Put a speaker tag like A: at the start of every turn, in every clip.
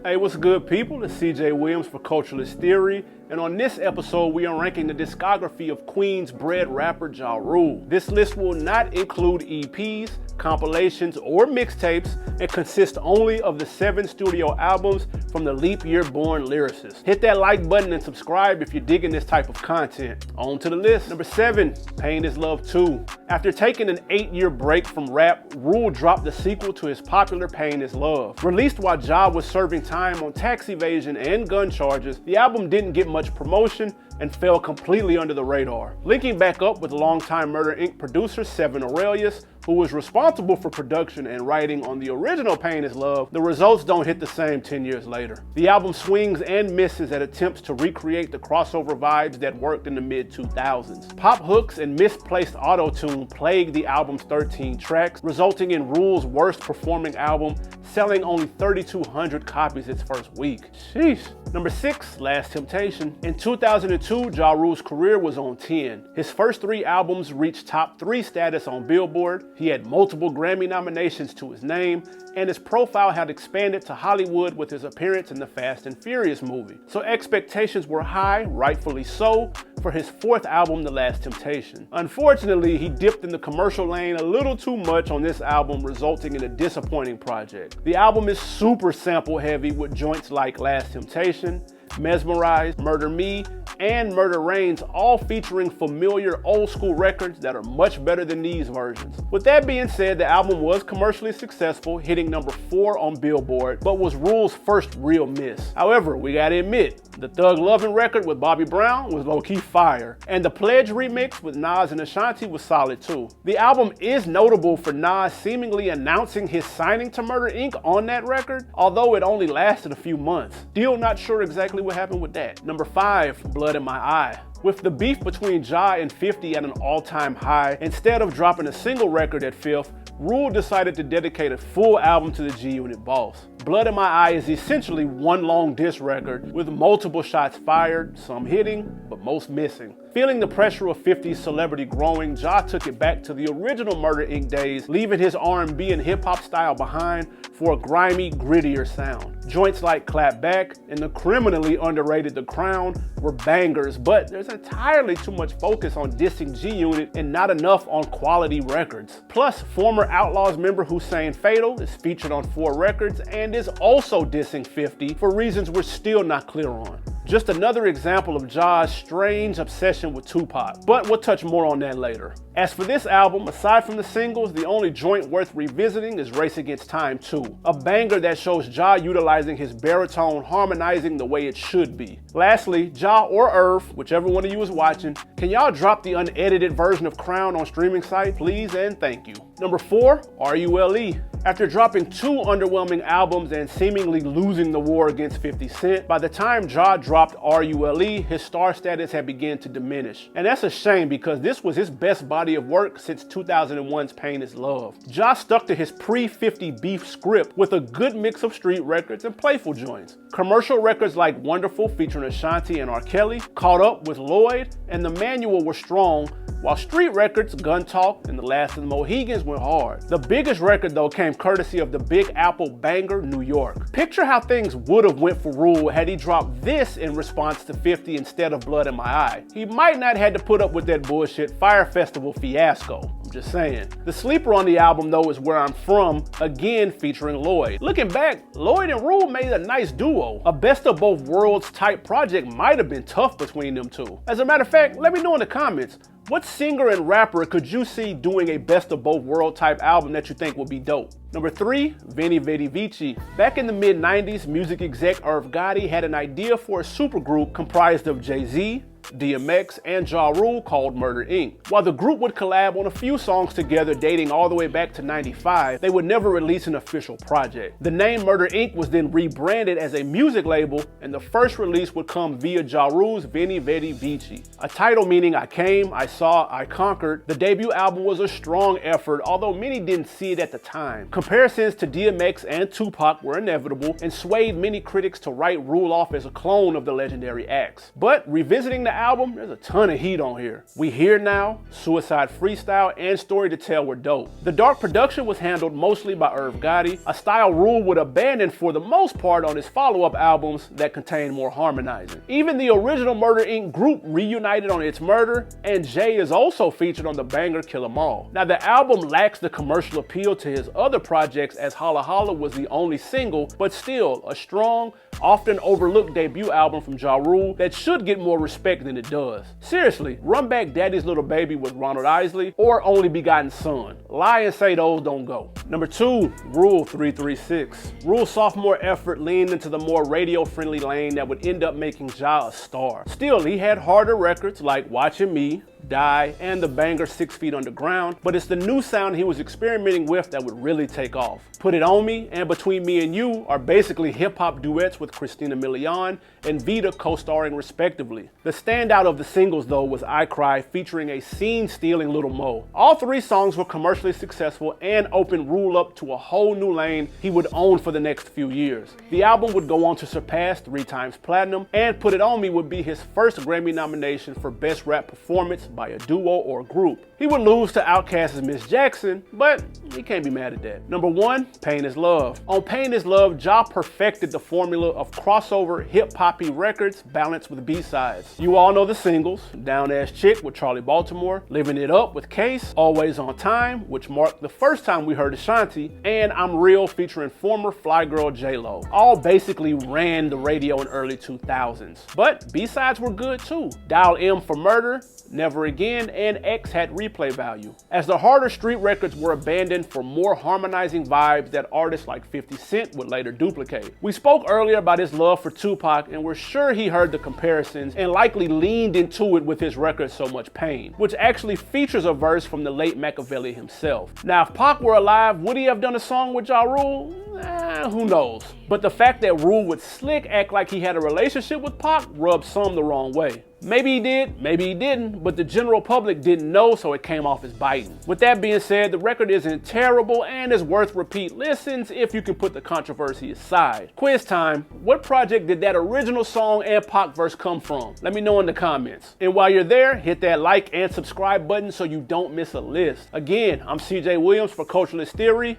A: Hey, what's good, people? It's CJ Williams for Culturalist Theory, and on this episode, we are ranking the discography of Queens-bred rapper Ja.R.U.L.E. This list will not include EPs, compilations, or mixtapes, and consists only of the 7 studio albums from the leap year born lyricist. Hit that like button and subscribe if you're digging this type of content. On to the list. Number 7, Pain Is Love 2. After taking an 8-year break from rap, R.U.L.E dropped the sequel to his popular Pain Is Love. Released while Ja was serving time on tax evasion and gun charges, the album didn't get much promotion and fell completely under the radar. Linking back up with longtime Murder Inc. producer R.U.L.E, who was responsible for production and writing on the original Pain Is Love, the results don't hit the same 10 years later. The album swings and misses at attempts to recreate the crossover vibes that worked in the mid-2000s. Pop hooks and misplaced auto-tune plagued the album's 13 tracks, resulting in R.U.L.E's worst performing album, selling only 3,200 copies its first week. Sheesh. Number 6, Last Temptation. In 2002, Ja.R.U.L.'s career was on 10. His first 3 albums reached top 3 status on Billboard. He had multiple Grammy nominations to his name, and his profile had expanded to Hollywood with his appearance in the Fast and Furious movie. So expectations were high, rightfully so, for his 4th album, The Last Temptation. Unfortunately, he dipped in the commercial lane a little too much on this album, resulting in a disappointing project. The album is super sample heavy with joints like Last Temptation, Mesmerized, Murder Me, and Murder Reigns, all featuring familiar old school records that are much better than these versions. With that being said, the album was commercially successful, hitting number 4 on Billboard, but was R.U.L.'s first real miss. However, we gotta admit, the Thug Lovin' record with Bobby Brown was low-key fire, and the Pledge remix with Nas and Ashanti was solid too. The album is notable for Nas seemingly announcing his signing to Murder Inc. on that record, although it only lasted a few months. Still not sure exactly what happened with that. Number 5, Blood in My Eye. With the beef between Ja and 50 at an all-time high, instead of dropping a single record at 5th, R.U.L.E decided to dedicate a full album to the G-Unit boss. Blood in My Eye is essentially one long diss record with multiple shots fired, some hitting, but most missing. Feeling the pressure of 50's celebrity growing, Ja took it back to the original Murder Inc. days, leaving his R&B and hip-hop style behind for a grimy, grittier sound. Joints like Clap Back and the criminally underrated The Crown were bangers, but there's entirely too much focus on dissing G-Unit and not enough on quality records. Plus, former Outlaws member Hussein Fatal is featured on 4 records and is also dissing 50 for reasons we're still not clear on. Just another example of Ja's strange obsession with Tupac, but we'll touch more on that later. As for this album, aside from the singles, the only joint worth revisiting is Race Against Time 2, a banger that shows Ja utilizing his baritone harmonizing the way it should be. Lastly, Ja or Irv, whichever one of you is watching, can y'all drop the unedited version of Crown on streaming site, please and thank you. Number 4, R.U.L.E. After dropping 2 underwhelming albums and seemingly losing the war against 50 Cent, by the time Ja dropped R.U.L.E, his star status had begun to diminish. And that's a shame because this was his best body of work since 2001's Pain Is Love. Ja stuck to his pre-50 beef script with a good mix of street records and playful joints. Commercial records like Wonderful featuring Ashanti and R. Kelly, Caught Up with Lloyd, and The Manual were strong, while street records, Gun Talk, and The Last of the Mohegans went hard. The biggest record though came courtesy of the Big Apple banger, New York. Picture how things would have went for R.U.L.E had he dropped this in response to 50 instead of Blood in My Eye. He might not had to put up with that bullshit Fire Festival fiasco. I'm just saying. The sleeper on the album though is Where I'm From, again featuring Lloyd. Looking back, Lloyd and R.U.L.E made a nice duo. A best of both worlds type project might have been tough between them two. As a matter of fact, let me know in the comments, what singer and rapper could you see doing a best of both world type album that you think would be dope? Number 3, Venni, Vetti, Vecci. Back in the mid-90s, music exec R.U.L.E had an idea for a supergroup comprised of Jay-Z, DMX, and Ja.R.U.L.E called Murder Inc. While the group would collab on a few songs together dating all the way back to '95, they would never release an official project. The name Murder Inc. was then rebranded as a music label, and the first release would come via Ja.R.U.L.'s Venni, Vetti, Vecci. A title meaning I came, I saw, I conquered, the debut album was a strong effort, although many didn't see it at the time. Comparisons to DMX and Tupac were inevitable and swayed many critics to write R.U.L.E off as a clone of the legendary acts. But revisiting the album, there's a ton of heat on here. We Here Now, Suicide Freestyle, and Story to Tell were dope. The dark production was handled mostly by R.U.L.E, a style R.U.L.E would abandon for the most part on his follow-up albums that contained more harmonizing. Even the original Murder Inc. group reunited on It's Murder, and Jay is also featured on the banger Kill 'Em All. Now the album lacks the commercial appeal to his other projects, as Holla Holla was the only single, but still a strong, often overlooked debut album from R.U.L.E that should get more respect than it does. Seriously, run back Daddy's Little Baby with Ronald Isley or Only Begotten Son. Lie and say those don't go. Number 2, R.U.L.E 336. R.U.L.'s sophomore effort leaned into the more radio-friendly lane that would end up making Ja a star. Still, he had harder records like Watching Me, Die, and the banger 6 Feet Underground, but it's the new sound he was experimenting with that would really take off. Put It On Me and Between Me and You are basically hip-hop duets with Christina Milian and Vita co-starring respectively. The standout of the singles though was I Cry, featuring a scene-stealing Little Mo. All 3 songs were commercially successful and opened R.U.L.E up to a whole new lane he would own for the next few years. The album would go on to surpass 3 times platinum, and Put It On Me would be his first Grammy nomination for Best Rap Performance by a duo or group. He would lose to Outkast's Miss Jackson, but he can't be mad at that. Number 1, Pain Is Love. On Pain Is Love, Ja perfected the formula of crossover hip-hoppy records balanced with B-sides. You all know the singles, Down Ass Chick with Charlie Baltimore, Living It Up with Case, Always On Time, which marked the first time we heard Ashanti, and I'm Real featuring former Fly Girl J-Lo. All basically ran the radio in early 2000s. But B-sides were good too. Dial M for Murder, Never Again, and X had replay value. As the harder street records were abandoned for more harmonizing vibes that artists like 50 Cent would later duplicate. We spoke earlier about his love for Tupac, and we're sure he heard the comparisons and likely leaned into it with his record So Much Pain, which actually features a verse from the late Machiavelli himself. Now, if Pac were alive, would he have done a song with R.U.L.E? Who knows? But the fact that R.U.L.E would slick act like he had a relationship with Pac rubbed some the wrong way. Maybe he did, maybe he didn't, but the general public didn't know, so it came off as biting. With that being said, the record isn't terrible and is worth repeat listens if you can put the controversy aside. Quiz time: what project did that original song and Pac verse come from? Let me know in the comments. And while you're there, hit that like and subscribe button so you don't miss a list. Again, I'm CJ Williams for Culturalist Theory.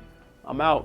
A: I'm out.